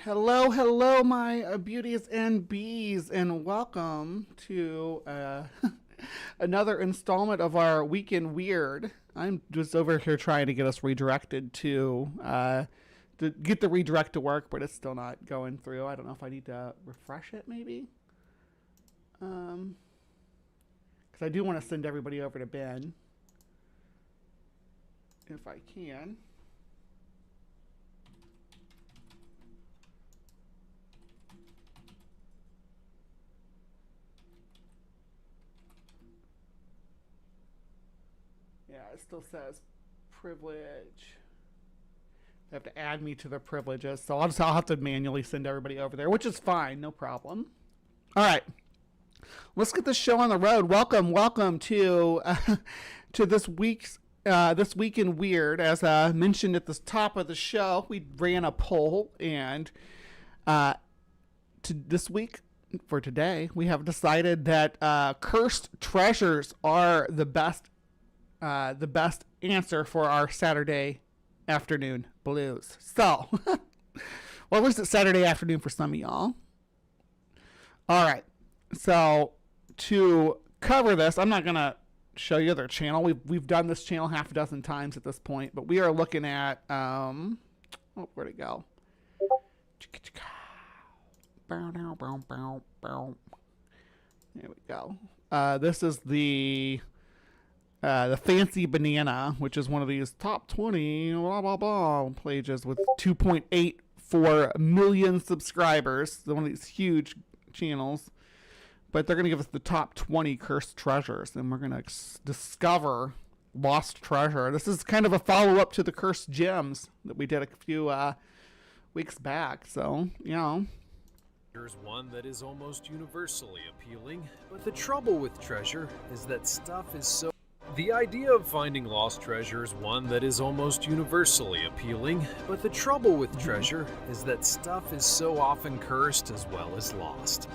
Hello, hello, my beauties and bees, and welcome to another installment of our Weekend Weird. I'm just over here trying to get us redirected to get the redirect to work, but it's still not going through. I don't know if I need to refresh it, maybe. Because I do want to send everybody over to Ben, if I can. Yeah, it still says privilege. They have to add me to their privileges, so I'll have to manually send everybody over there, which is fine, no problem. All right, let's get this show on the road. Welcome to this week's this week in Weird. As mentioned at the top of the show, we ran a poll, and this week, for today, we have decided that cursed treasures are the best answer for our Saturday afternoon blues. So, well, at least it's Saturday afternoon for some of y'all. All right. So, to cover this, I'm not going to show you their channel. We've done this channel half a dozen times at this point, but we are looking at, where'd it go? There we go. This is the Fancy Banana, which is one of these top 20 blah blah blah pages with 2.84 million subscribers. One of these huge channels, but they're gonna give us the top 20 cursed treasures, and we're gonna discover lost treasure. This is kind of a follow-up to the cursed gems that we did a few weeks back. So, you know. Here's one that is almost universally appealing, but the trouble with treasure is that stuff is so... The idea of finding lost treasure is one that is almost universally appealing, but the trouble with treasure is that stuff is so often cursed as well as lost.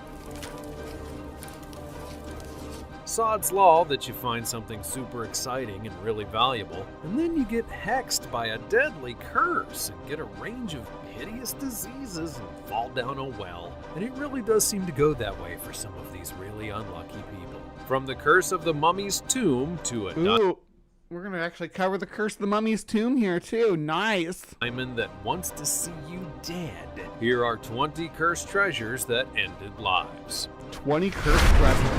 Sod's law that you find something super exciting and really valuable, and then you get hexed by a deadly curse and get a range of hideous diseases and fall down a well. And it really does seem to go that way for some of these really unlucky people. From the curse of the mummy's tomb to a we're going to actually cover the curse of the mummy's tomb here too. Nice. Diamond that wants to see you dead. Here are 20 cursed treasures that ended lives. 20 cursed treasures.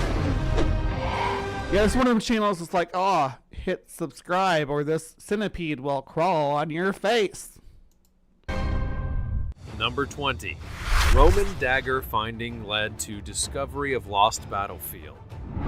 Yeah, it's one of them channels that's like, oh, hit subscribe or this centipede will crawl on your face. Number 20. Roman dagger finding led to discovery of lost battlefield.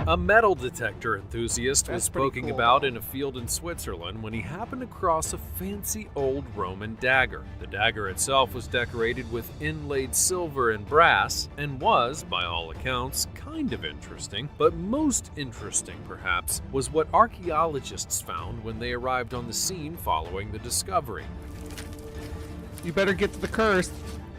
A metal detector enthusiast was poking about in a field in Switzerland when he happened across a fancy old Roman dagger. The dagger itself was decorated with inlaid silver and brass and was, by all accounts, kind of interesting. But most interesting, perhaps, was what archaeologists found when they arrived on the scene following the discovery. You better get to the curse.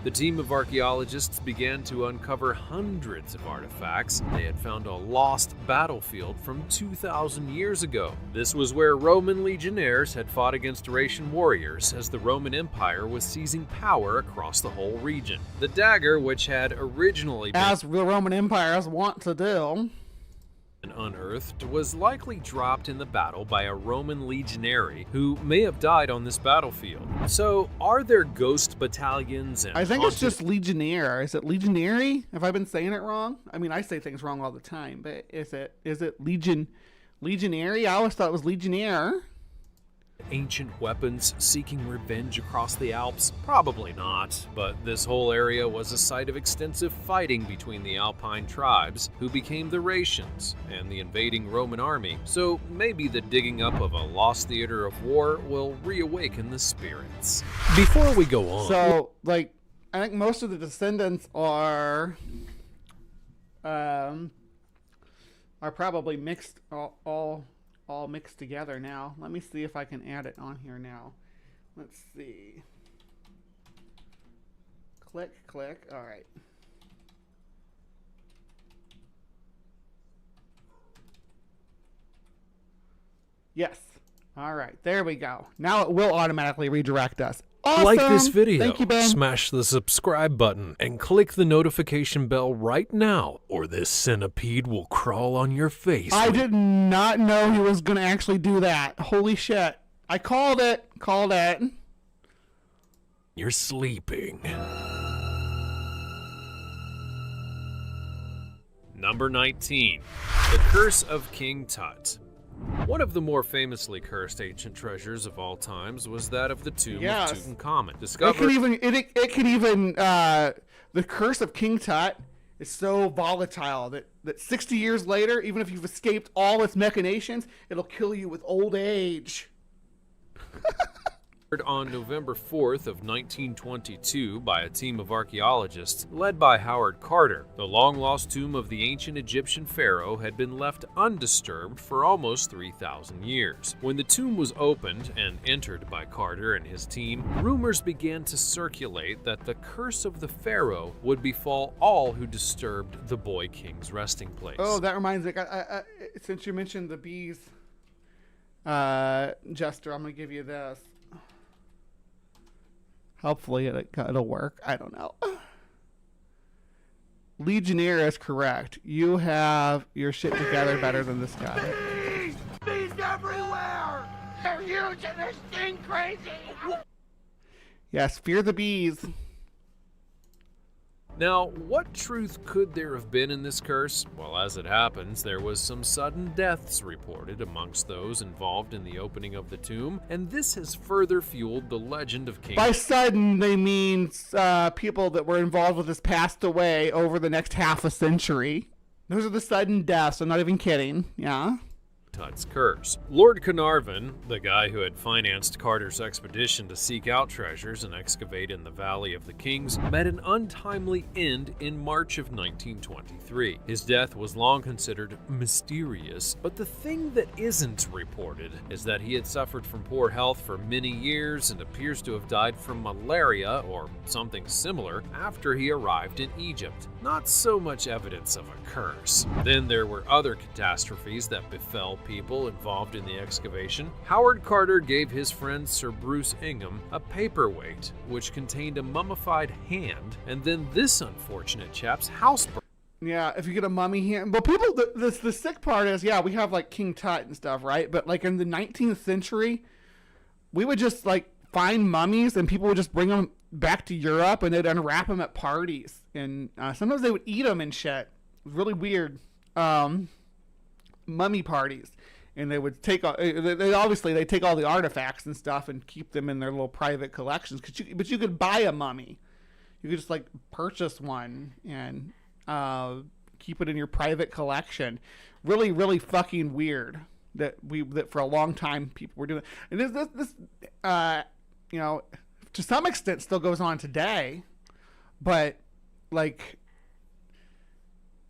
The team of archaeologists began to uncover hundreds of artifacts. They had found a lost battlefield from 2,000 years ago. This was where Roman legionnaires had fought against Dacian warriors as the Roman Empire was seizing power across the whole region. The dagger, which had originally been, as the Roman empires want to do, unearthed, was likely dropped in the battle by a Roman legionary who may have died on this battlefield. So, are there ghost battalions and I think it's just legionnaire. Is it legionary? Have I been saying it wrong? I mean, I say things wrong all the time, but is it legionary? I always thought it was legionnaire. Ancient weapons seeking revenge across the Alps? Probably not, but this whole area was a site of extensive fighting between the Alpine tribes, who became the Raetians, and the invading Roman army, so maybe the digging up of a lost theater of war will reawaken the spirits. Before we go on... So, like, I think most of the descendants are probably mixed, all mixed together now. Let me see if I can add it on here now. Let's see. Click. All right. Yes. All right. There we go. Now it will automatically redirect us. Awesome. Like this video, Thank you, Ben. smash the subscribe button, and click the notification bell right now, or this centipede will crawl on your face. I did not know he was going to actually do that. Holy shit. I called it. Called it. You're sleeping. Number 19. The Curse of King Tut. One of the more famously cursed ancient treasures of all times was that of the tomb of Tutankhamun. The Curse of King Tut is so volatile that 60 years later, even if you've escaped all its machinations, it'll kill you with old age. On November 4th of 1922 by a team of archaeologists led by Howard Carter, the long-lost tomb of the ancient Egyptian pharaoh had been left undisturbed for almost 3,000 years. When the tomb was opened and entered by Carter and his team, rumors began to circulate that the curse of the pharaoh would befall all who disturbed the boy king's resting place. Oh, that reminds me. Since you mentioned the bees, Jester, I'm going to give you this. Hopefully it'll work. I don't know. Legionnaire is correct. You have your shit together better than this guy. Bees! Bees everywhere! They're huge and they're sting crazy! Yes, fear the bees. Now, what truth could there have been in this curse? Well, as it happens, there was some sudden deaths reported amongst those involved in the opening of the tomb, and this has further fueled the legend of King. By sudden, they mean people that were involved with this passed away over the next half a century. Those are the sudden deaths. I'm not even kidding. Yeah. Tut's curse. Lord Carnarvon, the guy who had financed Carter's expedition to seek out treasures and excavate in the Valley of the Kings, met an untimely end in March of 1923. His death was long considered mysterious, but the thing that isn't reported is that he had suffered from poor health for many years and appears to have died from malaria or something similar after he arrived in Egypt. Not so much evidence of a curse. Then there were other catastrophes that befell people involved in the excavation. Howard Carter gave his friend Sir Bruce Ingham a paperweight which contained a mummified hand, and then this unfortunate chap's house burned. Yeah, if you get a mummy here. But people, the sick part is, yeah, we have like King Tut and stuff, right? But like in the 19th century, we would just like find mummies and people would just bring them back to Europe and they'd unwrap them at parties. And sometimes they would eat them and shit. It was really weird. Mummy parties. And they would take they take all the artifacts and stuff and keep them in their little private collections. But you could buy a mummy. You could just like purchase one and keep it in your private collection. Really, really fucking weird that for a long time people were doing. And this you know, to some extent still goes on today, but like,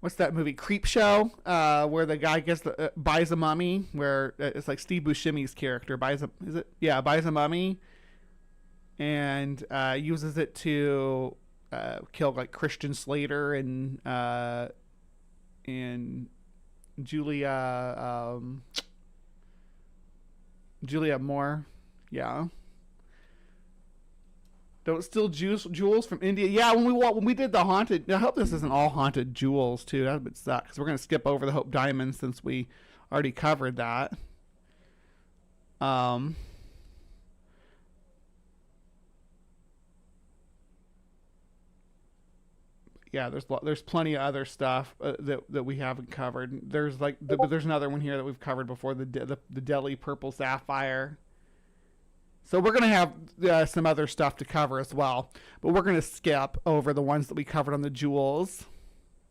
what's that movie, Creep Show, where the guy buys a mummy, where it's like Steve Buscemi's character buys a mummy and uses it to kill like Christian Slater and Julia Moore. Yeah. Don't steal jewels from India. Yeah, when we did the haunted. I hope this isn't all haunted jewels too. That would suck because we're gonna skip over the Hope Diamond since we already covered that. Yeah, there's plenty of other stuff that we haven't covered. There's but there's another one here that we've covered before, the Delhi purple sapphire. So we're going to have some other stuff to cover as well, but we're going to skip over the ones that we covered on the jewels.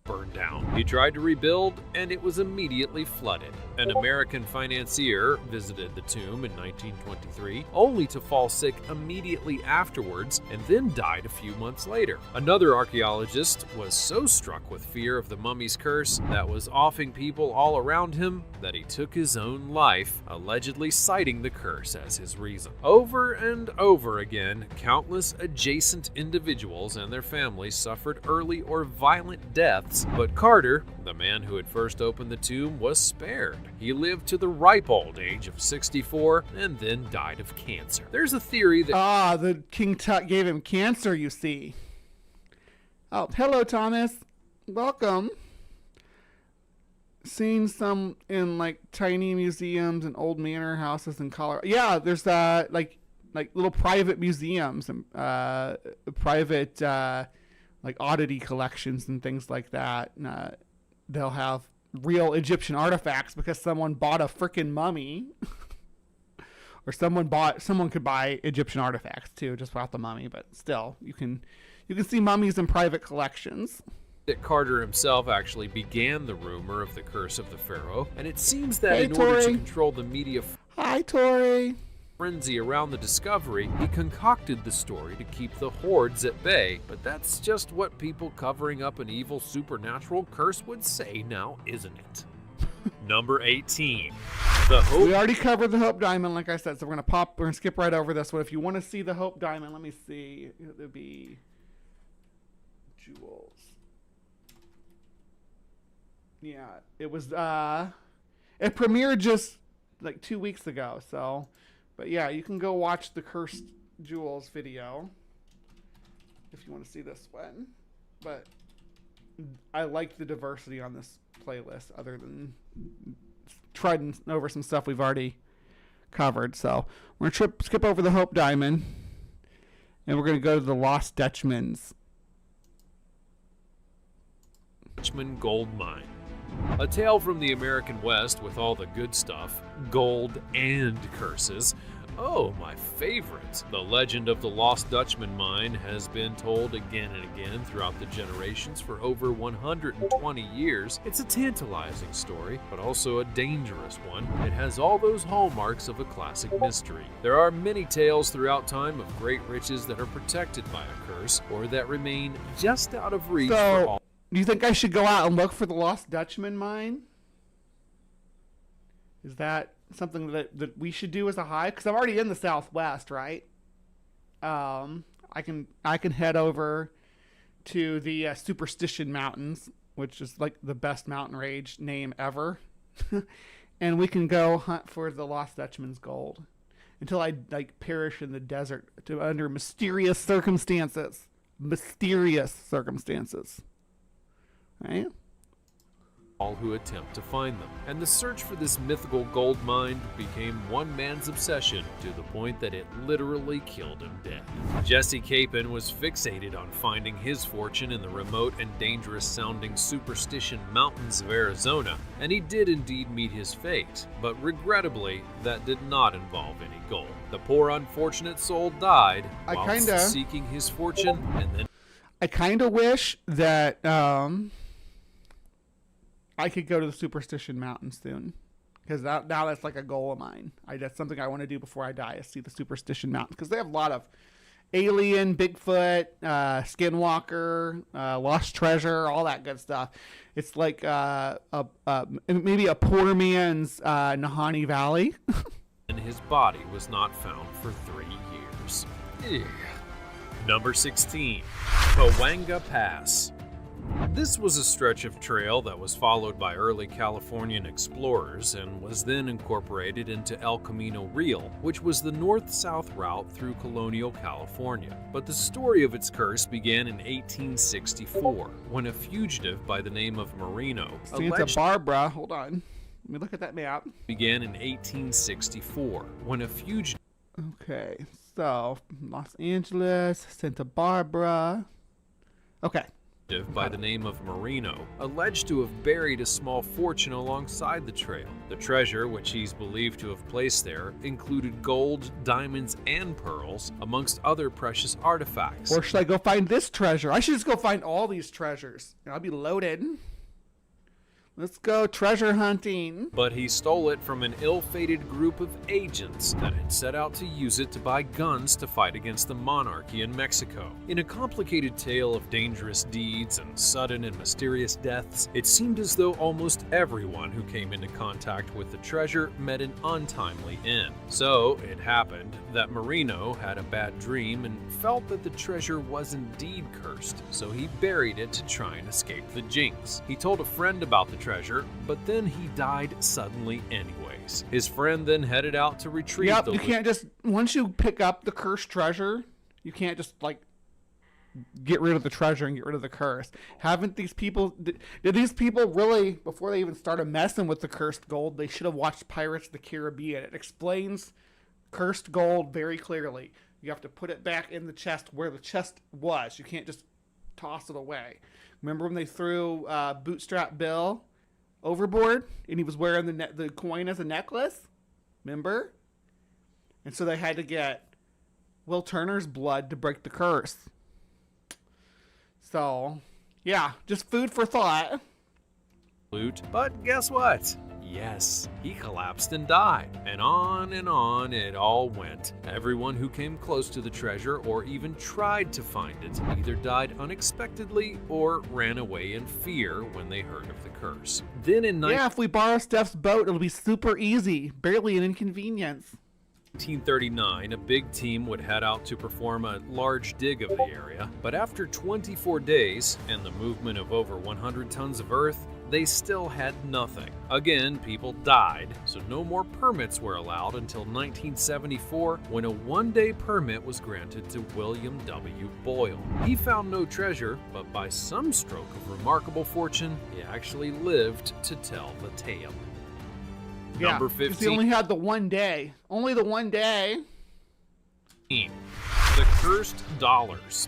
Burned down. He tried to rebuild, and it was immediately flooded. An American financier visited the tomb in 1923, only to fall sick immediately afterwards, and then died a few months later. Another archaeologist was so struck with fear of the mummy's curse that was offing people all around him that he took his own life, allegedly citing the curse as his reason. Over and over again, countless adjacent individuals and their families suffered early or violent deaths ghosts. But Carter, the man who had first opened the tomb, was spared. He lived to the ripe old age of 64 and then died of cancer. There's a theory that the King Tut gave him cancer, you see. Oh, hello, Thomas. Welcome. Seen some in like tiny museums and old manor houses in Colorado. Yeah, there's like little private museums and private like oddity collections and things like that. They'll have real Egyptian artifacts because someone bought a freaking mummy. Or someone could buy Egyptian artifacts too, just without the mummy, but still you can see mummies in private collections. Carter himself actually began the rumor of the curse of the pharaoh, and it seems that in Tori. order to control the media Hi, Tori. frenzy around the discovery, he concocted the story to keep the hordes at bay. But that's just what people covering up an evil supernatural curse would say now, isn't it? Number 18. The Hope. We already covered the Hope Diamond, like I said, so we're gonna skip right over this one. If you want to see the Hope Diamond, let me see. It would be jewels. Yeah, it was it premiered just like 2 weeks ago, so but yeah, you can go watch the Cursed Jewels video if you want to see this one. But I like the diversity on this playlist other than treading over some stuff we've already covered. So we're going to skip over the Hope Diamond and we're going to go to the Lost Dutchman's Dutchman Gold Mine. A tale from the American West with all the good stuff, gold and curses. Oh, my favorite. The legend of the Lost Dutchman mine has been told again and again throughout the generations for over 120 years. It's a tantalizing story, but also a dangerous one. It has all those hallmarks of a classic mystery. There are many tales throughout time of great riches that are protected by a curse, or that remain just out of reach for all. Do you think I should go out and look for the Lost Dutchman mine? Is that something that we should do as a Hive? Because I'm already in the Southwest, right? I can head over to the Superstition Mountains, which is like the best mountain range name ever, and we can go hunt for the Lost Dutchman's gold until I like perish in the desert under mysterious circumstances. Mysterious circumstances. Right? All who attempt to find them. And the search for this mythical gold mine became one man's obsession to the point that it literally killed him dead. Jesse Capon was fixated on finding his fortune in the remote and dangerous sounding Superstition Mountains of Arizona, and he did indeed meet his fate, but regrettably, that did not involve any gold. The poor unfortunate soul died while seeking his fortune, and then I kind of wish that I could go to the Superstition Mountains soon, because now that's like a goal of mine. That's something I want to do before I die, is see the Superstition Mountains, because they have a lot of alien, Bigfoot, Skinwalker, lost treasure, all that good stuff. It's like maybe a poor man's Nahanni Valley. And his body was not found for 3 years. Ugh. Number 16. Cahuenga Pass. This was a stretch of trail that was followed by early Californian explorers and was then incorporated into El Camino Real, which was the north-south route through colonial California. But the story of its curse began in 1864, when a fugitive by the name of Marino Santa Barbara, hold on, let me look at that map. Began in 1864, when a fugitive... Okay, so Los Angeles, Santa Barbara. Okay. By the name of Marino, alleged to have buried a small fortune alongside the trail. The treasure, which he's believed to have placed there, included gold, diamonds, and pearls, amongst other precious artifacts. Or should I go find this treasure? I should just go find all these treasures, and I'll be loaded. Let's go treasure hunting. But he stole it from an ill-fated group of agents that had set out to use it to buy guns to fight against the monarchy in Mexico. In a complicated tale of dangerous deeds and sudden and mysterious deaths, it seemed as though almost everyone who came into contact with the treasure met an untimely end. So it happened that Marino had a bad dream and felt that the treasure was indeed cursed, so he buried it to try and escape the jinx. He told a friend about the treasure, but then he died suddenly anyways. His friend then headed out to retrieve Yep, the you can't just, once you pick up the cursed treasure, you can't just, like, get rid of the treasure and get rid of the curse. Haven't these people, did these people really, before they even started messing with the cursed gold, they should have watched Pirates of the Caribbean. It explains cursed gold very clearly. You have to put it back in the chest where the chest was. You can't just toss it away. Remember when they threw Bootstrap Bill overboard and he was wearing the coin as a necklace? Remember? And so they had to get Will Turner's blood to break the curse. So, yeah, just food for thought. loot. But guess what? Yes, he collapsed and died. And on it all went. Everyone who came close to the treasure or even tried to find it either died unexpectedly or ran away in fear when they heard of the curse. Then in if we borrow Steph's boat, it'll be super easy. Barely an inconvenience. 1939, a big team would head out to perform a large dig of the area, but after 24 days and the movement of over 100 tons of earth, they still had nothing. Again, people died, so no more permits were allowed until 1974, when a one-day permit was granted to William W. Boyle. He found no treasure, but by some stroke of remarkable fortune, he actually lived to tell the tale. Number 15. He only had the one day. Only the one day. The cursed dollars.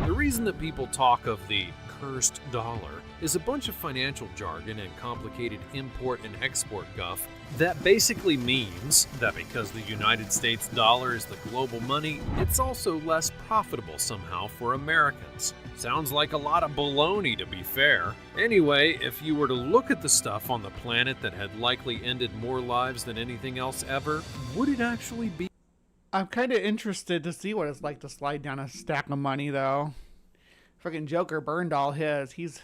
The reason that people talk of the cursed dollar is a bunch of financial jargon and complicated import and export guff that basically means that because the United States dollar is the global money, it's also less profitable somehow for Americans. Sounds like a lot of baloney, to be fair. Anyway, if you were to look at the stuff on the planet that had likely ended more lives than anything else ever, would it actually be? I'm kind of interested to see what it's like to slide down a stack of money, though. Fucking Joker burned all his. He's,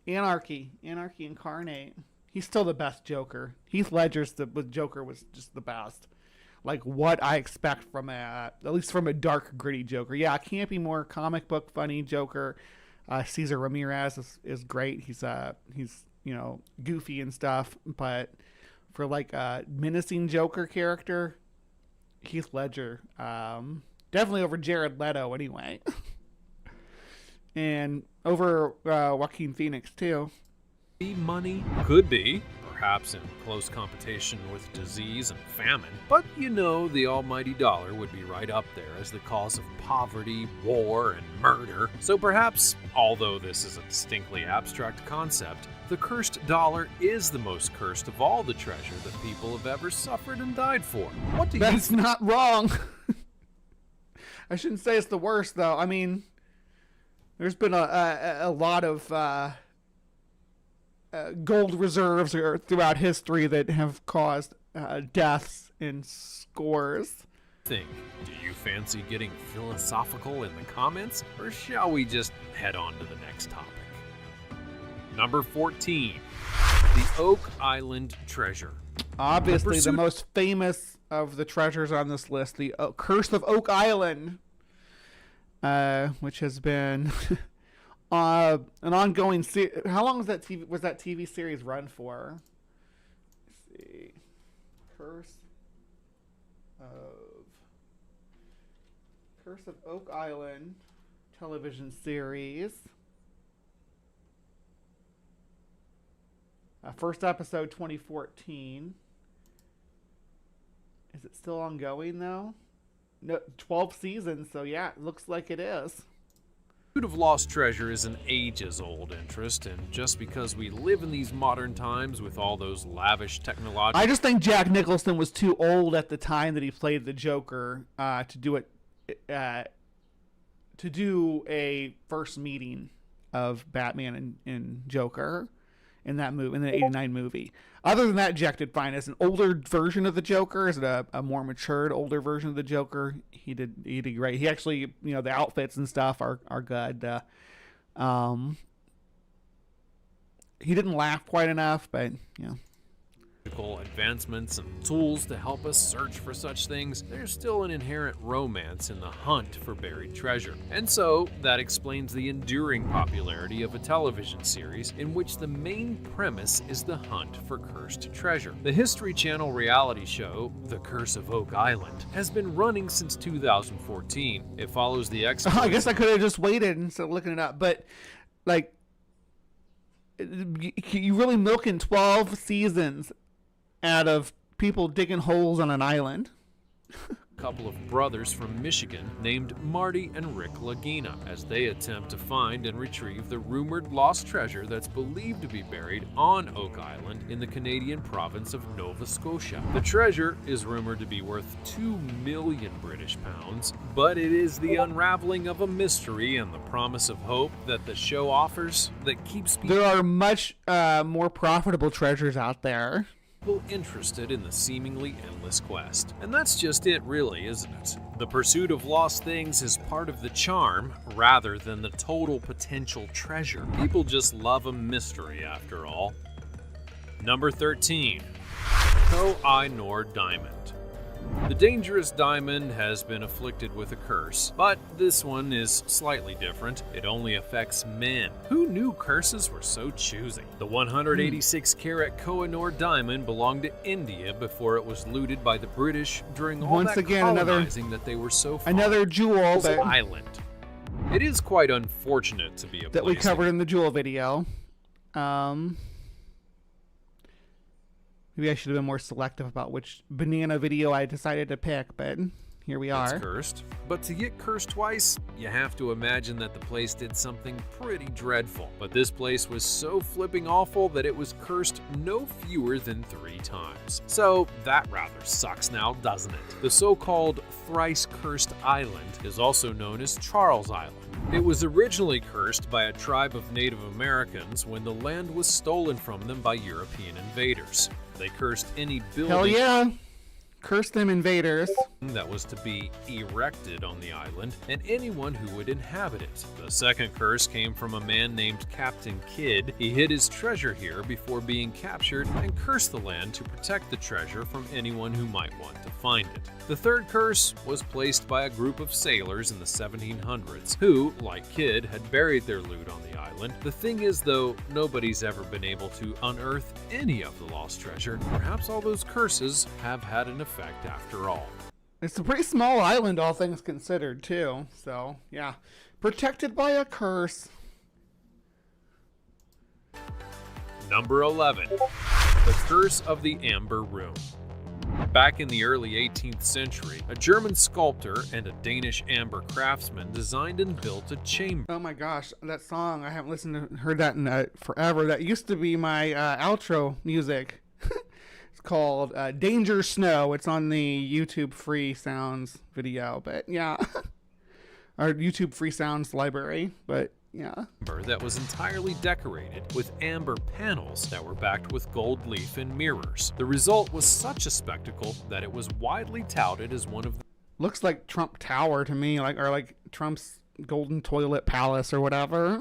anarchy incarnate. He's still the best Joker. Heath Ledger's Joker was just the best. Like what I expect from at least from a dark, gritty Joker. Yeah, it can't be more comic book funny Joker. Cesar Ramirez is great. He's goofy and stuff, but for like a menacing Joker character, Heath Ledger, definitely over Jared Leto anyway, and over Joaquin Phoenix too. Money could be. Perhaps in close competition with disease and famine. But the almighty dollar would be right up there as the cause of poverty, war, and murder. So perhaps, although this is a distinctly abstract concept, the cursed dollar is the most cursed of all the treasure that people have ever suffered and died for. What do That's not wrong. I shouldn't say it's the worst, though. I mean, there's been a lot of gold reserves throughout history that have caused deaths in scores. Do you fancy getting philosophical in the comments, or shall we just head on to the next topic? Number 14, the Oak Island treasure. Obviously, the most famous of the treasures on this list, the Curse of Oak Island, which has been an ongoing series. How long was that TV series run for? Let's see. Curse of Oak Island television series. First episode 2014. Is it still ongoing though? No, 12 seasons, so yeah, it looks like it is. Pursuit of lost treasure is an ages-old interest, and just because we live in these modern times with all those lavish technological... I just think Jack Nicholson was too old at the time that he played the Joker to do a first meeting of Batman and Joker. in that movie, in the '89 movie. Other than that, Jack did fine. As an older version of the Joker, as a more matured, older version of the Joker, he did great. He actually, the outfits and stuff are good. He didn't laugh quite enough, but advancements and tools to help us search for such things, there's still an inherent romance in the hunt for buried treasure. And so, that explains the enduring popularity of a television series in which the main premise is the hunt for cursed treasure. The History Channel reality show, The Curse of Oak Island, has been running since 2014. It follows the exploits. I guess I could have just waited instead of looking it up, but, like, you really milking 12 seasons out of people digging holes on an island. Couple of brothers from Michigan named Marty and Rick Lagina as they attempt to find and retrieve the rumored lost treasure that's believed to be buried on Oak Island in the Canadian province of Nova Scotia. The treasure is rumored to be worth 2 million British pounds, but it is the unraveling of a mystery and the promise of hope that the show offers that keeps people There are much more profitable treasures out there. interested in the seemingly endless quest. And that's just it really, isn't it? The pursuit of lost things is part of the charm rather than the total potential treasure. People just love a mystery after all. Number 13. Koh-i-Noor Diamond. The dangerous diamond has been afflicted with a curse, but this one is slightly different. It only affects men. Who knew curses were so choosy? The 186-carat Koh-i-Noor diamond belonged to India before it was looted by the British during all Once that again, colonizing that they were so fond Another of jewel the island. It is quite unfortunate to be a that we covered in the jewel video. Maybe I should have been more selective about which banana video I decided to pick, but here we are. It's cursed. But to get cursed twice, you have to imagine that the place did something pretty dreadful. But this place was so flipping awful that it was cursed no fewer than 3 times. So that rather sucks now, doesn't it? The so-called thrice cursed island is also known as Charles Island. It was originally cursed by a tribe of Native Americans when the land was stolen from them by European invaders. They cursed any building. Hell yeah! Curse them invaders. That was to be erected on the island, and anyone who would inhabit it. The second curse came from a man named Captain Kidd. He hid his treasure here before being captured and cursed the land to protect the treasure from anyone who might want to find it. The third curse was placed by a group of sailors in the 1700s who, like Kidd, had buried their loot on the island. The thing is, though, nobody's ever been able to unearth any of the lost treasure. Perhaps all those curses have had an effect after all. It's a pretty small island, all things considered, too. So, yeah. Protected by a curse. Number 11. The Curse of the Amber Room. Back in the early 18th century, a German sculptor and a Danish amber craftsman designed and built a chamber. Oh my gosh, that song, I haven't heard that in forever. That used to be my outro music. It's called Danger Snow. It's on the YouTube Free Sounds video, but yeah. Our YouTube Free Sounds library, but yeah. That was entirely decorated with amber panels that were backed with gold leaf and mirrors. The result was such a spectacle that it was widely touted as one of the looks like Trump Tower to me, like Trump's Golden Toilet Palace or whatever.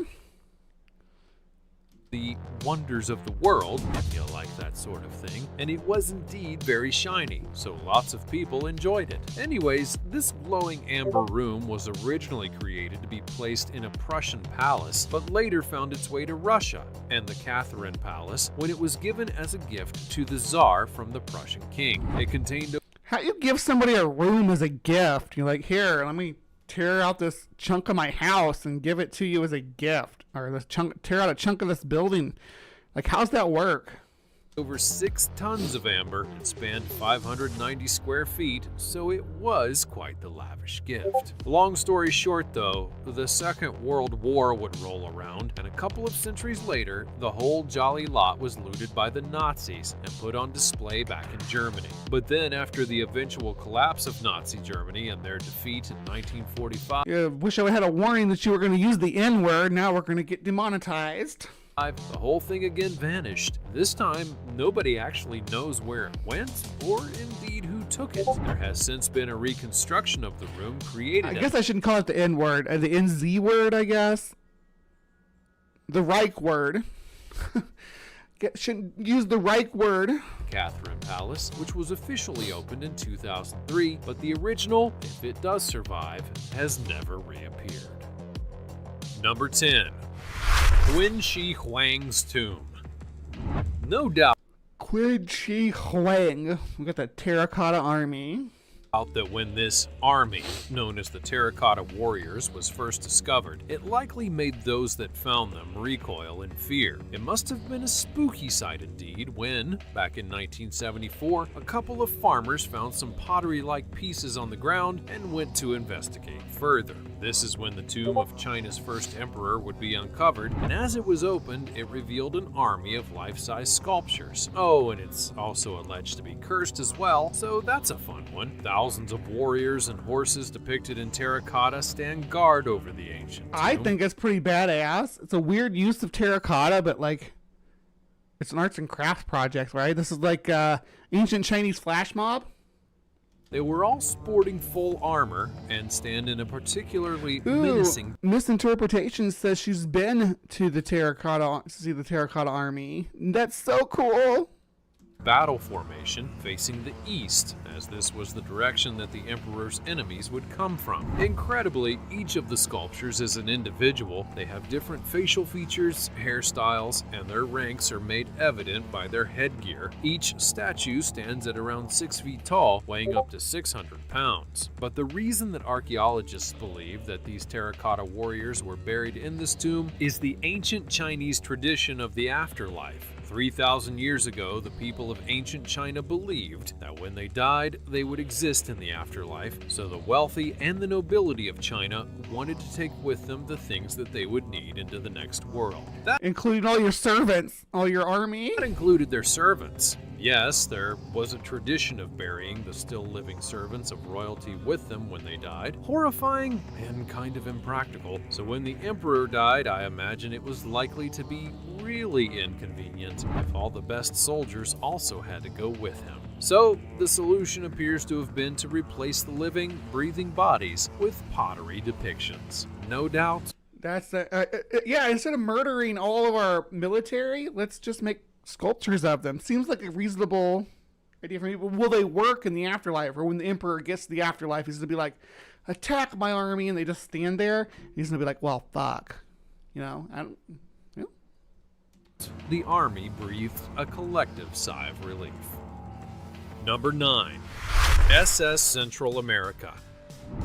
The wonders of the world, if you like that sort of thing, and it was indeed very shiny, so lots of people enjoyed it. Anyways, this glowing amber room was originally created to be placed in a Prussian palace, but later found its way to Russia and the Catherine Palace when it was given as a gift to the Tsar from the Prussian king. It contained How you give somebody a room as a gift? You're like, here, let me tear out this chunk of my house and give it to you as a gift, or tear out a chunk of this building. Like, how's that work? over 6 tons of amber and spanned 590 square feet, so it was quite the lavish gift. Long story short though, the Second World War would roll around, and a couple of centuries later, the whole jolly lot was looted by the Nazis and put on display back in Germany. But then after the eventual collapse of Nazi Germany and their defeat in 1945, wish I had a warning that you were going to use the N-word. Now we're going to get demonetized. The whole thing again vanished. This time, nobody actually knows where it went, or indeed who took it. There has since been a reconstruction of the room created. I guess I shouldn't call it the N word, the NZ word, I guess. The Reich word. Shouldn't use the Reich word. Catherine Palace, which was officially opened in 2003, but the original, if it does survive, has never reappeared. Number 10. Qin Shi Huang's tomb. No doubt Qin Shi Huang. We got the Terracotta Army. that when this army, known as the Terracotta Warriors, was first discovered, it likely made those that found them recoil in fear. It must have been a spooky sight indeed when, back in 1974, a couple of farmers found some pottery-like pieces on the ground and went to investigate further. This is when the tomb of China's first emperor would be uncovered, and as it was opened, it revealed an army of life-size sculptures. Oh, and it's also alleged to be cursed as well, so that's a fun one. Thousands of warriors and horses depicted in terracotta stand guard over the ancient tomb. I think it's pretty badass. It's a weird use of terracotta, but like, it's an arts and crafts project, right? This is like ancient Chinese flash mob. They were all sporting full armor and stand in a particularly menacing. Misinterpretation says she's been to the terracotta to see the terracotta army. That's so cool. Battle formation facing the east, as this was the direction that the emperor's enemies would come from. Incredibly, each of the sculptures is an individual. They have different facial features, hairstyles, and their ranks are made evident by their headgear. Each statue stands at around 6 feet tall, weighing up to 600 pounds. But the reason that archaeologists believe that these terracotta warriors were buried in this tomb is the ancient Chinese tradition of the afterlife. 3,000 years ago, the people of ancient China believed that when they died, they would exist in the afterlife, so the wealthy and the nobility of China wanted to take with them the things that they would need into the next world. That Including all your servants, all your army. included their servants. Yes, there was a tradition of burying the still living servants of royalty with them when they died. Horrifying and kind of impractical. So when the emperor died, I imagine it was likely to be really inconvenient if all the best soldiers also had to go with him. So the solution appears to have been to replace the living, breathing bodies with pottery depictions. No doubt. That's yeah. Instead of murdering all of our military, let's just make sculptures of them. Seems like a reasonable idea for me. But will they work in the afterlife, or when the emperor gets to the afterlife, he's gonna be like, "Attack my army," and they just stand there. And he's gonna be like, "Well, fuck," you know. I don't. You know? The army breathed a collective sigh of relief. Number 9. SS Central America.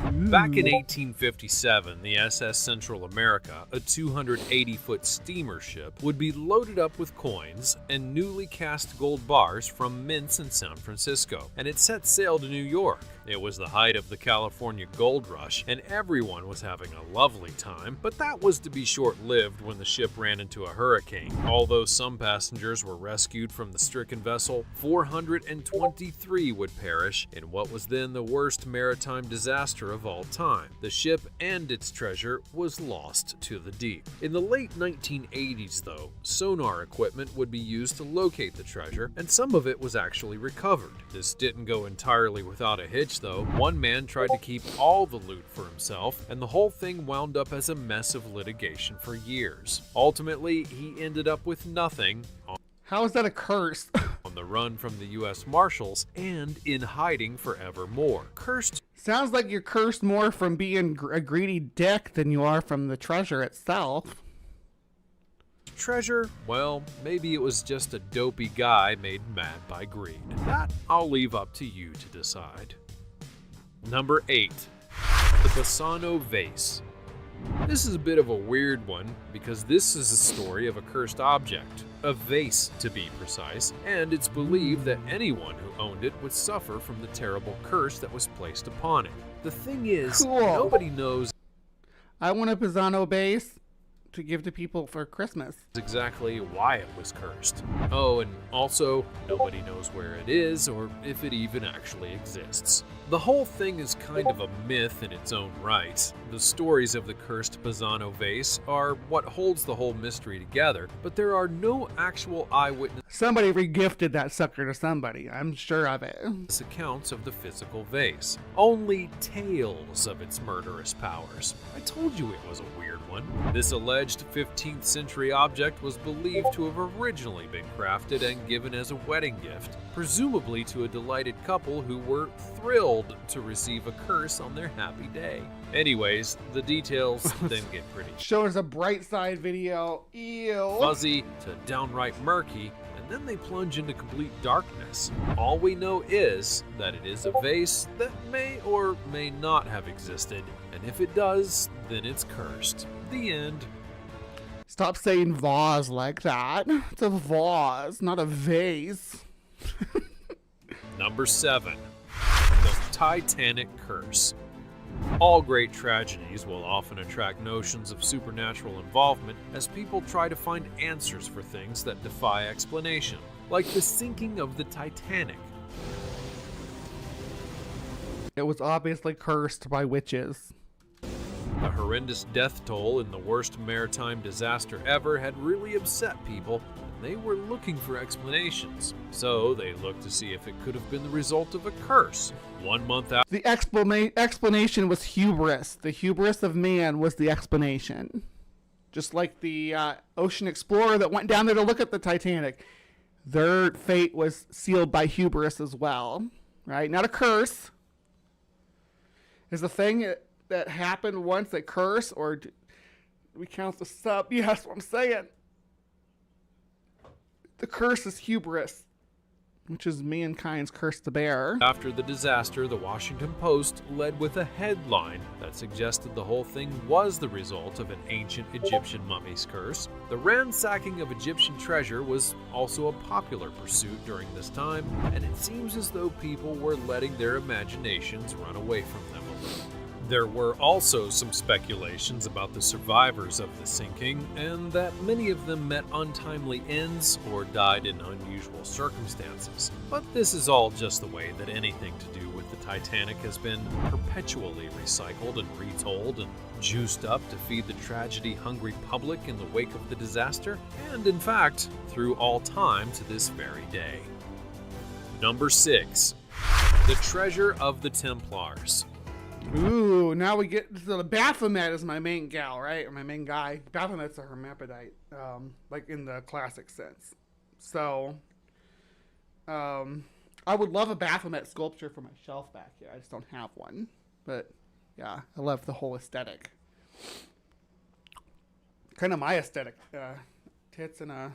Back in 1857, the SS Central America, a 280-foot steamer ship, would be loaded up with coins and newly cast gold bars from mints in San Francisco, and it set sail to New York. It was the height of the California gold rush, and everyone was having a lovely time, but that was to be short-lived when the ship ran into a hurricane. Although some passengers were rescued from the stricken vessel, 423 would perish in what was then the worst maritime disaster of all time. The ship and its treasure was lost to the deep. In the late 1980s, though, sonar equipment would be used to locate the treasure, and some of it was actually recovered. This didn't go entirely without a hitch, though. One man tried to keep all the loot for himself, and the whole thing wound up as a mess of litigation for years. Ultimately, he ended up with nothing. How is that a curse? On the run from the U.S. Marshals and in hiding forevermore. Cursed Sounds like you're cursed more from being a greedy dick than you are from the treasure itself. treasure? Well, maybe it was just a dopey guy made mad by greed. That I'll leave up to you to decide. Number 8. The Bassano Vase. This is a bit of a weird one because this is a story of a cursed object, a vase to be precise, and it's believed that anyone who owned it would suffer from the terrible curse that was placed upon it. The thing is, Cool. nobody knows. I want a Pisano base. to give to people for Christmas. Exactly why it was cursed. Oh, and also, nobody knows where it is or if it even actually exists. The whole thing is kind of a myth in its own right. The stories of the cursed Pisano vase are what holds the whole mystery together, but there are no actual eyewitness Somebody regifted that sucker to somebody. I'm sure of it. accounts of the physical vase. Only tales of its murderous powers. I told you it was a weird one. This alleged 15th century object was believed to have originally been crafted and given as a wedding gift, presumably to a delighted couple who were thrilled to receive a curse on their happy day. Anyways, the details then get pretty Show us a bright side video. Ew. fuzzy to downright murky, and then they plunge into complete darkness. All we know is that it is a vase that may or may not have existed, and if it does, then it's cursed. The end. Stop saying vase like that. It's a vase, not a vase. Number 7. The Titanic Curse. All great tragedies will often attract notions of supernatural involvement as people try to find answers for things that defy explanation, like the sinking of the Titanic. It was obviously cursed by witches. The horrendous death toll in the worst maritime disaster ever had really upset people, and they were looking for explanations. So they looked to see if it could have been the result of a curse. 1 month after The explanation was hubris. The hubris of man was the explanation. Just like the ocean explorer that went down there to look at the Titanic. Their fate was sealed by hubris as well. Right? Not a curse. Is the thing that happened once a curse, or do we count the sub? Yeah, that's what I'm saying. The curse is hubris, which is mankind's curse to bear. After the disaster, the Washington Post led with a headline that suggested the whole thing was the result of an ancient Egyptian mummy's curse. The ransacking of Egyptian treasure was also a popular pursuit during this time, and it seems as though people were letting their imaginations run away from them a little. There were also some speculations about the survivors of the sinking, and that many of them met untimely ends or died in unusual circumstances. But this is all just the way that anything to do with the Titanic has been perpetually recycled and retold and juiced up to feed the tragedy-hungry public in the wake of the disaster, and in fact, through all time to this very day. Number 6. The Treasure of the Templars. Ooh, now we get to the Baphomet is my main gal, right? Or my main guy. Baphomet's a hermaphrodite, like in the classic sense. So, I would love a Baphomet sculpture for my shelf back here. I just don't have one. But, yeah, I love the whole aesthetic. Kind of my aesthetic. Tits and a...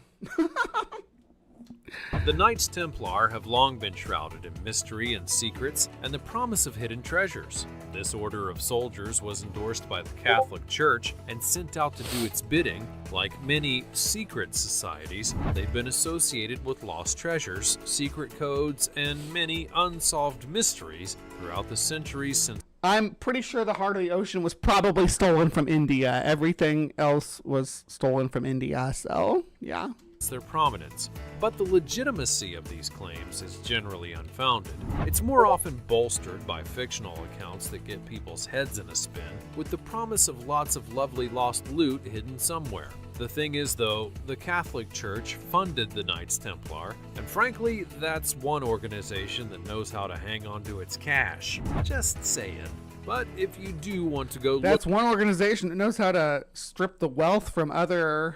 The Knights Templar have long been shrouded in mystery and secrets and the promise of hidden treasures. This order of soldiers was endorsed by the Catholic Church and sent out to do its bidding. Like many secret societies, they've been associated with lost treasures, secret codes, and many unsolved mysteries throughout the centuries since. I'm pretty sure the Heart of the Ocean was probably stolen from India. Everything else was stolen from India, so yeah. Their prominence, but the legitimacy of these claims is generally unfounded. It's more often bolstered by fictional accounts that get people's heads in a spin, with the promise of lots of lovely lost loot hidden somewhere. The thing is, though, the Catholic Church funded the Knights Templar, and frankly, that's one organization that knows how to hang on to its cash. Just saying. But if you do want to go That's one organization that knows how to strip the wealth from other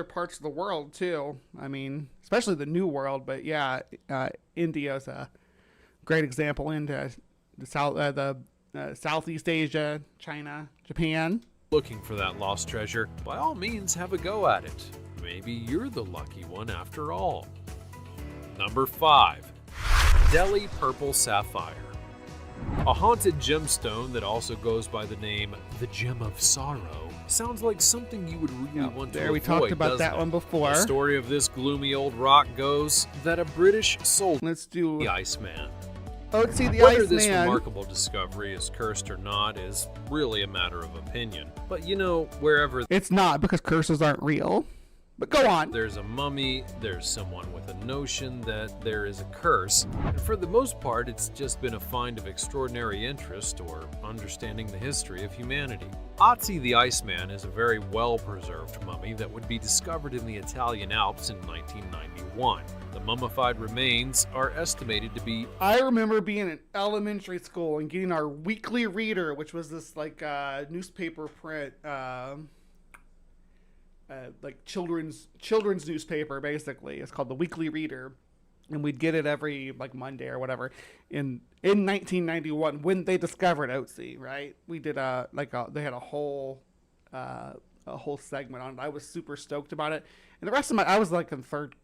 parts of the world too. I mean, especially the New World, but yeah, India's a great example into the Southeast Asia, China, Japan. looking for that lost treasure, by all means have a go at it. Maybe you're the lucky one after all. Number 5. Delhi Purple Sapphire. A haunted gemstone that also goes by the name the Gem of Sorrow sounds like something you would really want to avoid, we talked about that one before. The story of this gloomy old rock goes that a British soldier, Let's do the Iceman, Otzi the Whether this Iceman. remarkable discovery is cursed or not is really a matter of opinion. But you know, wherever It's not, because curses aren't real. But go on. there's a mummy, there's someone with a notion that there is a curse. And for the most part, it's just been a find of extraordinary interest or understanding the history of humanity. Otzi the Iceman is a very well-preserved mummy that would be discovered in the Italian Alps in 1991. The mummified remains are estimated to be I remember being in elementary school and getting our weekly reader, which was this like newspaper print, like children's newspaper. Basically, it's called the Weekly Reader, and we'd get it every like Monday or whatever. In 1991, when they discovered Otzi, right? We did they had a whole segment on it. I was super stoked about it, and the rest of I was like in third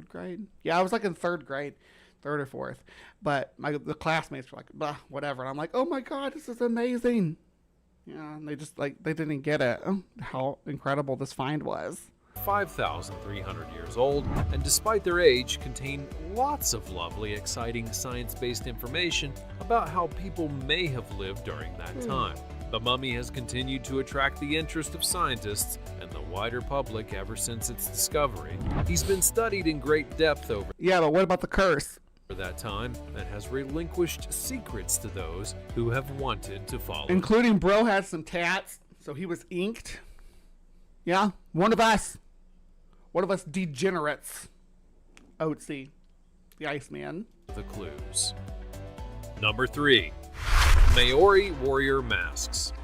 grade. Yeah, I was like in third grade, third or fourth. But the classmates were like, blah, whatever. And I'm like, oh my God, this is amazing. Yeah, and they just they didn't get it. How incredible this find was. 5,300 years old, and despite their age, contain lots of lovely, exciting science-based information about how people may have lived during that time. The mummy has continued to attract the interest of scientists and the wider public ever since its discovery. He's been studied in great depth over Yeah, but what about the curse? that time and has relinquished secrets to those who have wanted to follow. Including bro had some tats, so he was inked. Yeah, one of us degenerates. Otzi, the Iceman. The clues. Number 3. Maori warrior masks.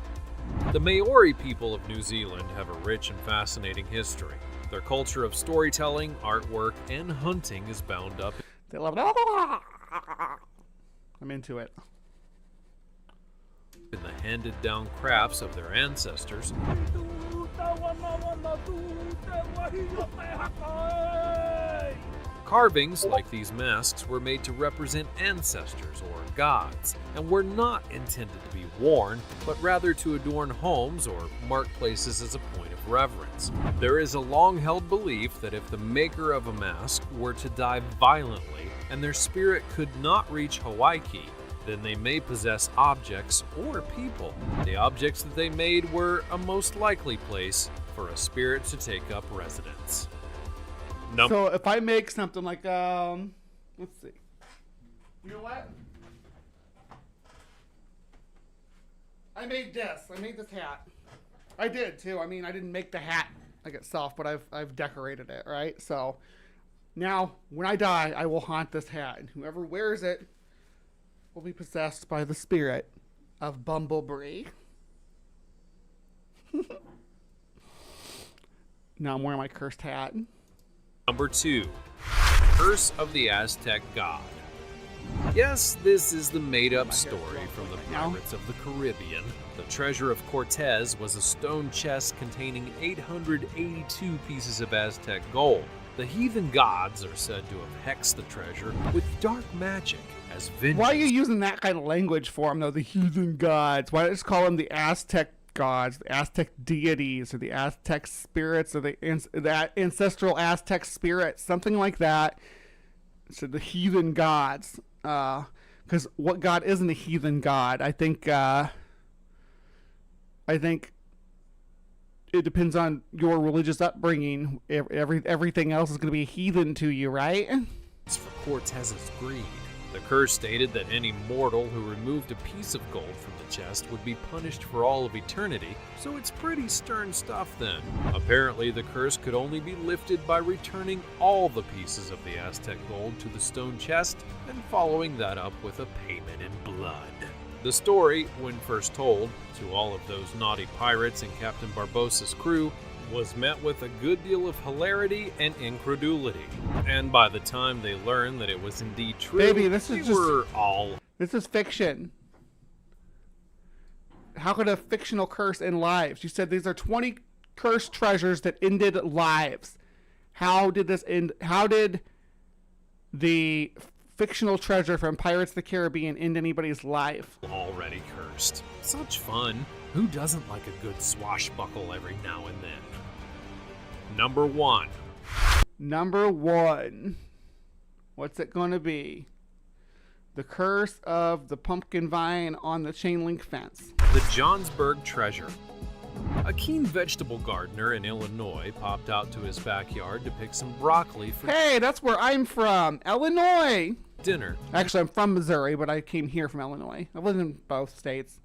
The Maori people of New Zealand have a rich and fascinating history. Their culture of storytelling, artwork, and hunting is bound up They love it. I'm into it. in the handed-down crafts of their ancestors. Carvings like these masks were made to represent ancestors or gods, and were not intended to be worn, but rather to adorn homes or mark places as a point of reverence. There is a long-held belief that if the maker of a mask were to die violently and their spirit could not reach Hawaii, then they may possess objects or people. The objects that they made were a most likely place for a spirit to take up residence. So if I make something like, let's see. You know what? I made this hat. I did too. I mean, I didn't make the hat like itself, but I've decorated it, right? So now when I die, I will haunt this hat, and whoever wears it will be possessed by the spirit of Bumblebee. Now I'm wearing my cursed hat. Number 2. Curse of the Aztec God. Yes, this is the made-up story from the Pirates of the Caribbean. The treasure of Cortez was a stone chest containing 882 pieces of Aztec gold. The heathen gods are said to have hexed the treasure with dark magic as vengeance. Why are you using that kind of language for them, though? The heathen gods. Why not just call them the Aztec gods, the Aztec deities, or the Aztec spirits, or the ancestral Aztec spirits, something like that? So the heathen gods. Because what god isn't a heathen god? I think it depends on your religious upbringing. Everything else is going to be heathen to you, right? For Cortez's greed. The curse stated that any mortal who removed a piece of gold from the chest would be punished for all of eternity, so it's pretty stern stuff then. Apparently, the curse could only be lifted by returning all the pieces of the Aztec gold to the stone chest and following that up with a payment in blood. The story, when first told to all of those naughty pirates and Captain Barbossa's crew, was met with a good deal of hilarity and incredulity. And by the time they learned that it was indeed true, Baby, this is This is fiction. How could a fictional curse end lives? You said these are 20 cursed treasures that ended lives. How did this end? How did the fictional treasure from Pirates of the Caribbean end anybody's life? Already cursed. Such fun. Who doesn't like a good swashbuckle every now and then? Number 1. Number 1. What's it going to be? The curse of the pumpkin vine on the chain link fence. The Johnsburg treasure. A keen vegetable gardener in Illinois popped out to his backyard to pick some broccoli for Hey, that's where I'm from, Illinois. dinner. Actually, I'm from Missouri, but I came here from Illinois. I lived in both states.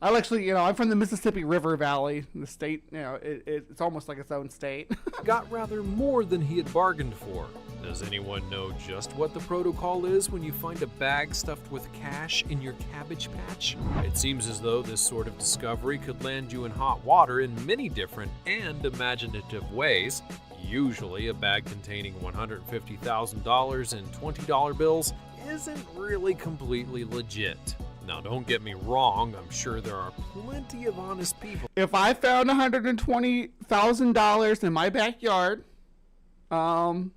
I actually, I'm from the Mississippi River Valley. The state, it's almost like its own state. Got rather more than he had bargained for. Does anyone know just what the protocol is when you find a bag stuffed with cash in your cabbage patch? It seems as though this sort of discovery could land you in hot water in many different and imaginative ways. Usually, a bag containing $150,000 in $20 bills isn't really completely legit. Now, don't get me wrong, I'm sure there are plenty of honest people. If I found $120,000 in my backyard, no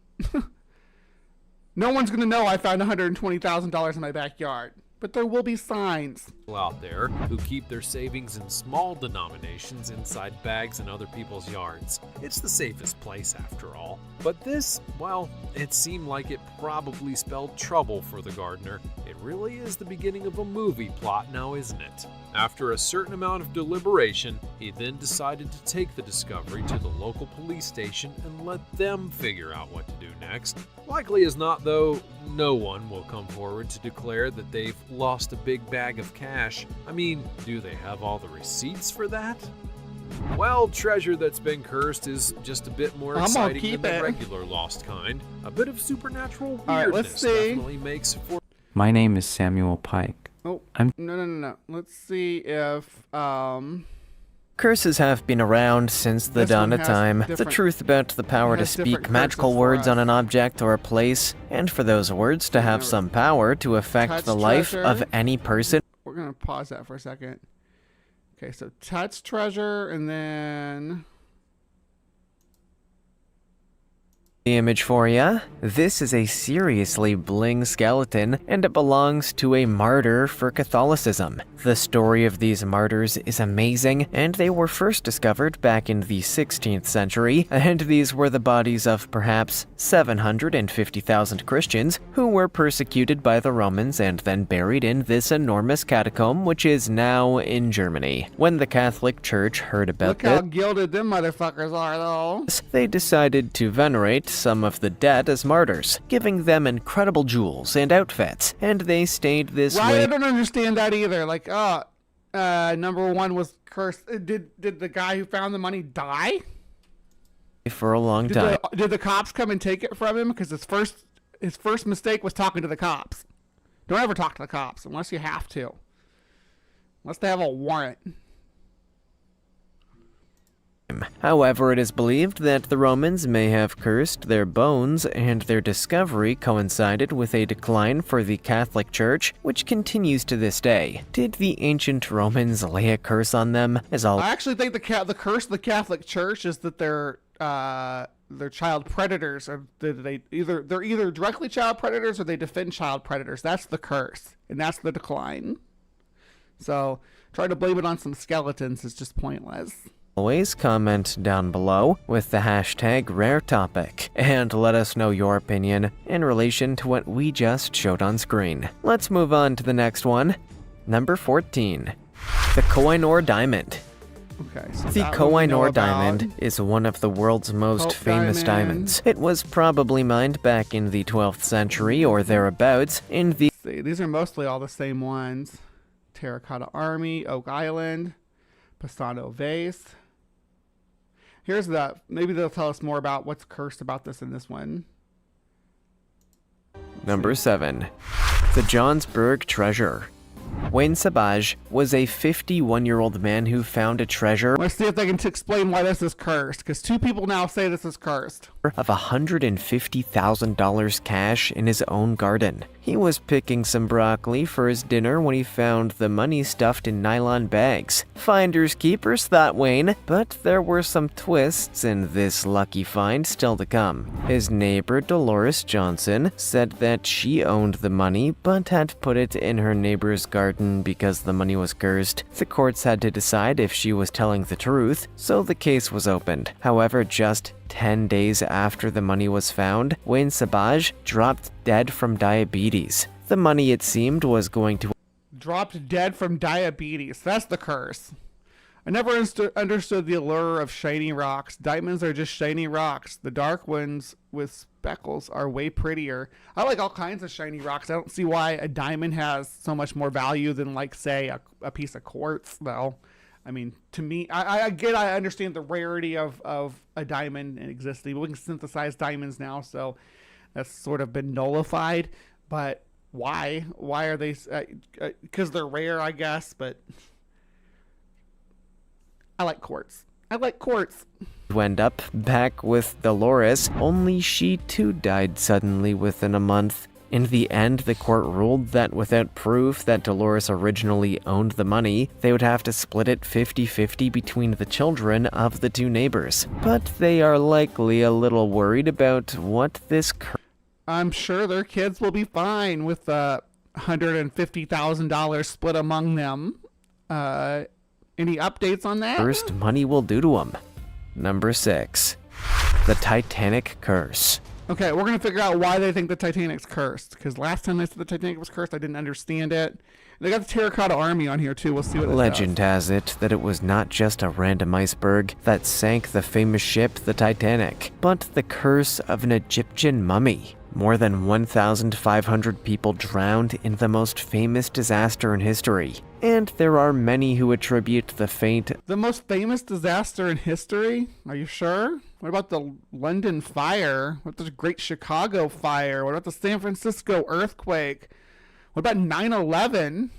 one's gonna know I found $120,000 in my backyard. But there will be signs Out there who keep their savings in small denominations inside bags in other people's yards. It's the safest place after all. But this, well, it seemed like it probably spelled trouble for the gardener. It really is the beginning of a movie plot now, isn't it? After a certain amount of deliberation, he then decided to take the discovery to the local police station and let them figure out what to do next. Likely as not, though, no one will come forward to declare that they've lost a big bag of cash. I mean, do they have all the receipts for that? Well, treasure that's been cursed is just a bit more exciting than the regular lost kind. A bit of supernatural weirdness right, let's see. definitely makes for... My name is Samuel Pike. Oh, I'm- no. Let's see if, Curses have been around since the This dawn one of has time. The different- truth about the power to has different speak magical curses for words on us. an object or a place, and for those words to have some power to affect Touch the life treasure. of any person. we're gonna pause that for a second. Okay, so touch treasure, and then The image for ya. This is a seriously bling skeleton, and it belongs to a martyr for Catholicism. The story of these martyrs is amazing, and they were first discovered back in the 16th century, and these were the bodies of perhaps 750,000 Christians who were persecuted by the Romans and then buried in this enormous catacomb, which is now in Germany. When the Catholic Church heard about look how gilded them motherfuckers are, though. they decided to venerate some of the dead as martyrs, giving them incredible jewels and outfits, and they stayed this Why way I don't understand that either. Like, number one was cursed. Did the guy who found the money die? for a long time. Did the cops come and take it from him? Because his first mistake was talking to the cops. Don't ever talk to the cops unless you have to. Unless they have a warrant. However, it is believed that the Romans may have cursed their bones, and their discovery coincided with a decline for the Catholic Church, which continues to this day. Did the ancient Romans lay a curse on them? As all I actually think the curse of the Catholic Church is that they're child predators, or they're either directly child predators or they defend child predators. That's the curse, and that's the decline. So trying to blame it on some skeletons is just pointless. always, comment down below with the hashtag #RareTopic and let us know your opinion in relation to what we just showed on screen. Let's move on to the next one. Number 14. The Koh-i-Noor Diamond. Okay, so The that one we know Koh-i-Noor about. Diamond is one of the world's most Hope famous diamond. diamonds. It was probably mined back in the 12th century or thereabouts in the See, these are mostly all the same ones. Terracotta Army, Oak Island, Pisano Vase. Here's maybe they'll tell us more about what's cursed about this in this one. Number 7. The Johnsburg Treasure. Wayne Sabaj was a 51-year-old man who found a treasure Let's see if they can explain why this is cursed, because 2 people now say this is cursed. of $150,000 cash in his own garden. He was picking some broccoli for his dinner when he found the money stuffed in nylon bags. Finders keepers, thought Wayne, but there were some twists in this lucky find still to come. His neighbor, Dolores Johnson, said that she owned the money but had put it in her neighbor's garden because the money was cursed. The courts had to decide if she was telling the truth, so the case was opened. However, just 10 days after the money was found, Wayne Sabaj dropped dead from diabetes. The money, it seemed, was going to Dropped dead from diabetes. That's the curse. I never understood the allure of shiny rocks. Diamonds are just shiny rocks. The dark ones with speckles are way prettier. I like all kinds of shiny rocks. I don't see why a diamond has so much more value than, like, say, a piece of quartz, though. I mean, to me, I understand the rarity of a diamond existing. We can synthesize diamonds now, so that's sort of been nullified. But why? Why are they? Because they're rare, I guess, but I like quartz. end up back with Dolores, only she too died suddenly within a month. In the end, the court ruled that without proof that Dolores originally owned the money, they would have to split it 50-50 between the children of the two neighbors. But they are likely a little worried about what this I'm sure their kids will be fine with $150,000 split among them. Any updates on that? cursed money will do to them. Number 6. The Titanic Curse. Okay, we're going to figure out why they think the Titanic's cursed. Because last time they said the Titanic was cursed, I didn't understand it. They got the Terracotta Army on here, too. We'll see what it Legend does. has it that it was not just a random iceberg that sank the famous ship, the Titanic, but the curse of an Egyptian mummy. More than 1,500 people drowned in the most famous disaster in history. And there are many who attribute the fate. The most famous disaster in history? Are you sure? What about the London fire? What about the Great Chicago fire? What about the San Francisco earthquake? What about 9/11?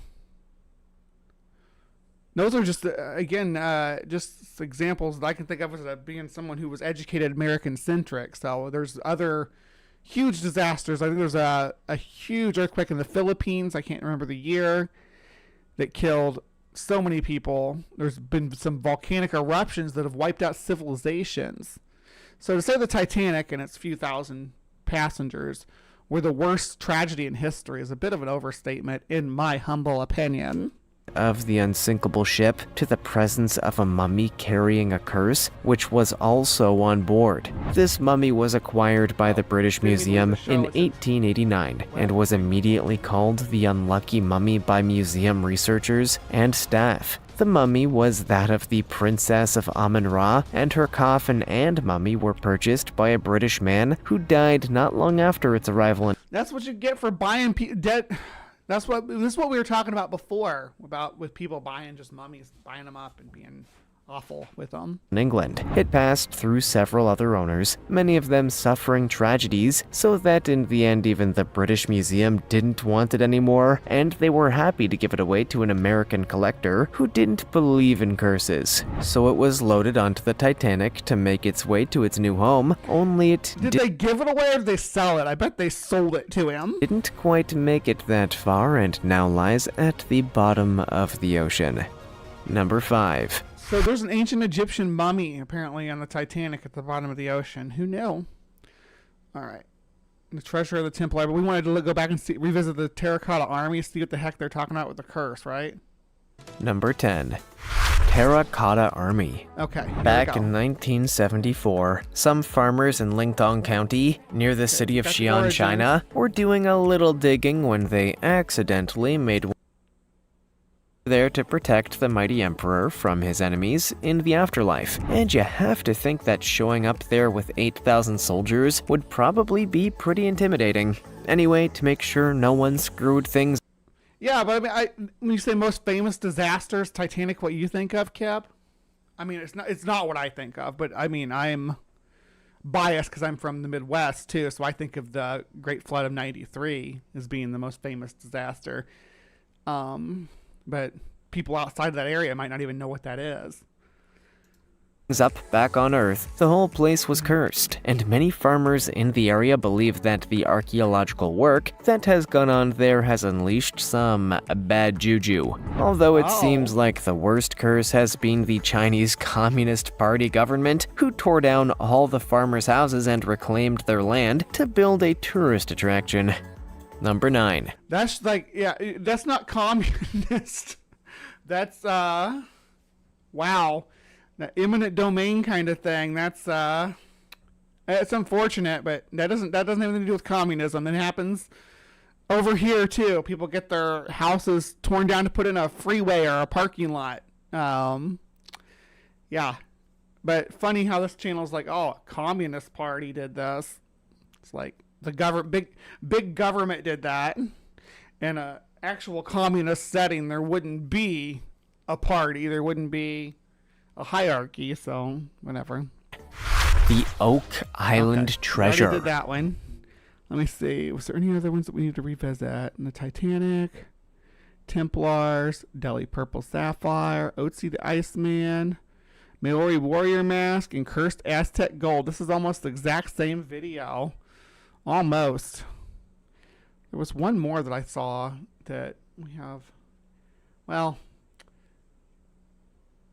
Those are just, just examples that I can think of as being someone who was educated American-centric. So there's other huge disasters. I think there's a huge earthquake in the Philippines. I can't remember the year, that killed so many people. There's been some volcanic eruptions that have wiped out civilizations. So to say the Titanic and its few thousand passengers were the worst tragedy in history is a bit of an overstatement, in my humble opinion. Of the unsinkable ship to the presence of a mummy carrying a curse, which was also on board. This mummy was acquired by the British Museum in 1889 and was immediately called the Unlucky Mummy by museum researchers and staff. The mummy was that of the Princess of Amun-Ra, and her coffin and mummy were purchased by a British man who died not long after its arrival in. That's what you get for buying dead. This is what we were talking about before, about with people buying just mummies, buying them up and being awful with them. In England, it passed through several other owners, many of them suffering tragedies, so that in the end even the British Museum didn't want it anymore, and they were happy to give it away to an American collector who didn't believe in curses. So it was loaded onto the Titanic to make its way to its new home, only it Did they give it away or did they sell it? I bet they sold it to him. didn't quite make it that far and now lies at the bottom of the ocean. Number 5. So there's an ancient Egyptian mummy apparently on the Titanic at the bottom of the ocean. Who knew? All right. The treasure of the temple. But we wanted to go back and revisit the Terracotta Army, see what the heck they're talking about with the curse, right? Number 10. Terracotta Army. Okay. Back in 1974, some farmers in Lingtong County, near the city of that's the Xi'an, origins. China, were doing a little digging when they accidentally made there to protect the mighty emperor from his enemies in the afterlife. And you have to think that showing up there with 8,000 soldiers would probably be pretty intimidating. Anyway, to make sure no one screwed things. Yeah, but I mean, when you say most famous disasters, Titanic, what you think of, Kip? I mean, it's not what I think of, but I mean, I'm biased because I'm from the Midwest too, so I think of the Great Flood of '93 as being the most famous disaster. But people outside of that area might not even know what that is. Up back on Earth, the whole place was cursed, and many farmers in the area believe that the archaeological work that has gone on there has unleashed some bad juju. Although it seems like the worst curse has been the Chinese Communist Party government, who tore down all the farmers' houses and reclaimed their land to build a tourist attraction. Number 9. That's like, yeah, that's not communist. That's, wow. That eminent domain kind of thing. That's, it's unfortunate, but that doesn't have anything to do with communism. It happens Over here too, people get their houses torn down to put in a freeway or a parking lot. Yeah, but funny how this channel is like, oh, Communist Party did this. It's like the big government did that. In a actual communist setting, there wouldn't be a party. There wouldn't be a hierarchy. So whatever. The Oak Island Treasure. Already did that one. Let me see. Was there any other ones that we need to revisit? And the Titanic, Templars, Delhi Purple Sapphire, Otzi the Iceman, Maori Warrior Mask, and Cursed Aztec Gold. This is almost the exact same video. Almost. There was one more that I saw that we have. Well,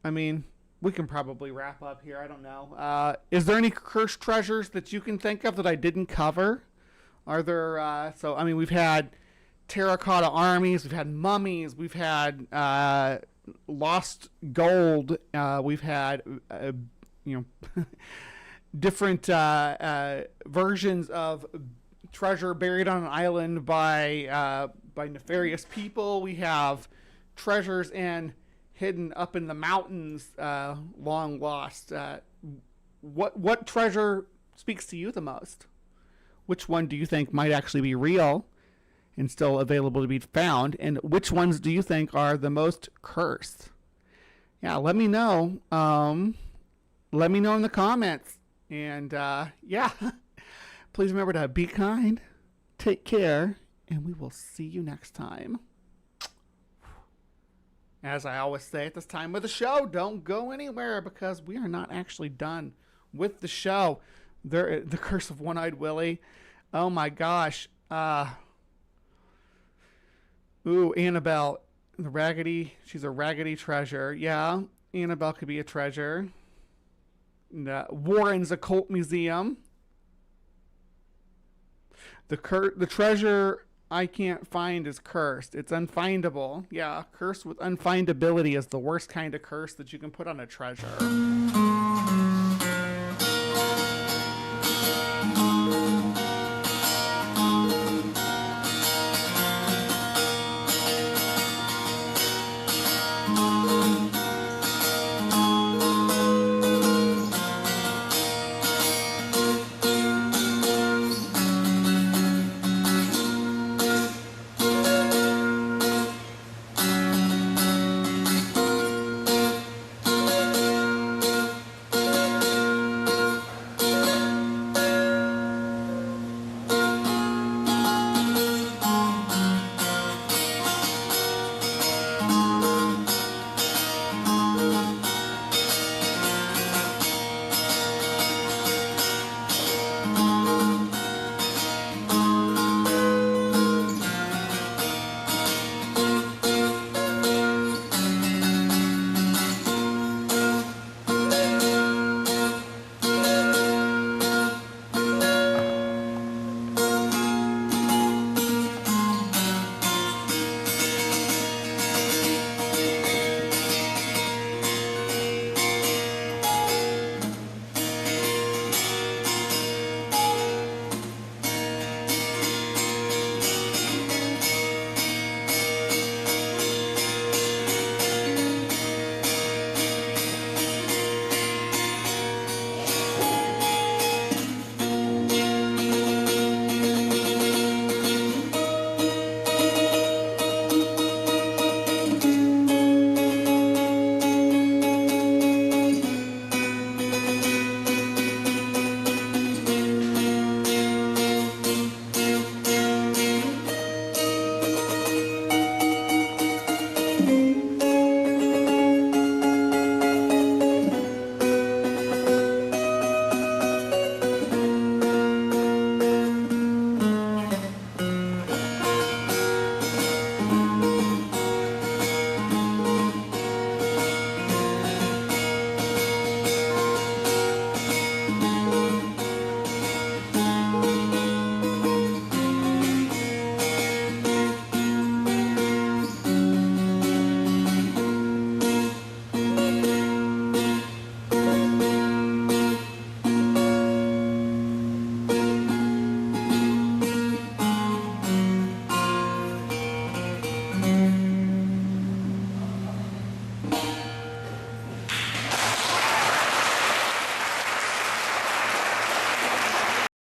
I mean, we can probably wrap up here. I don't know. Is there any cursed treasures that you can think of that I didn't cover? Are there, so, I mean, we've had terracotta armies, we've had mummies, we've had lost gold, we've had, different versions of treasure buried on an island by nefarious people. We have treasures hidden up in the mountains, long lost. What treasure speaks to you the most? Which one do you think might actually be real and still available to be found? And which ones do you think are the most cursed? Yeah, let me know. Let me know in the comments. And yeah, please remember to be kind, take care, and we will see you next time. As I always say at this time of the show, don't go anywhere because we are not actually done with the show. The Curse of One-Eyed Willie. Oh my gosh. Annabelle. She's a raggedy treasure. Yeah, Annabelle could be a treasure. Warren's Occult Museum. The treasure I can't find is cursed. It's unfindable. Yeah, curse with unfindability is the worst kind of curse that you can put on a treasure.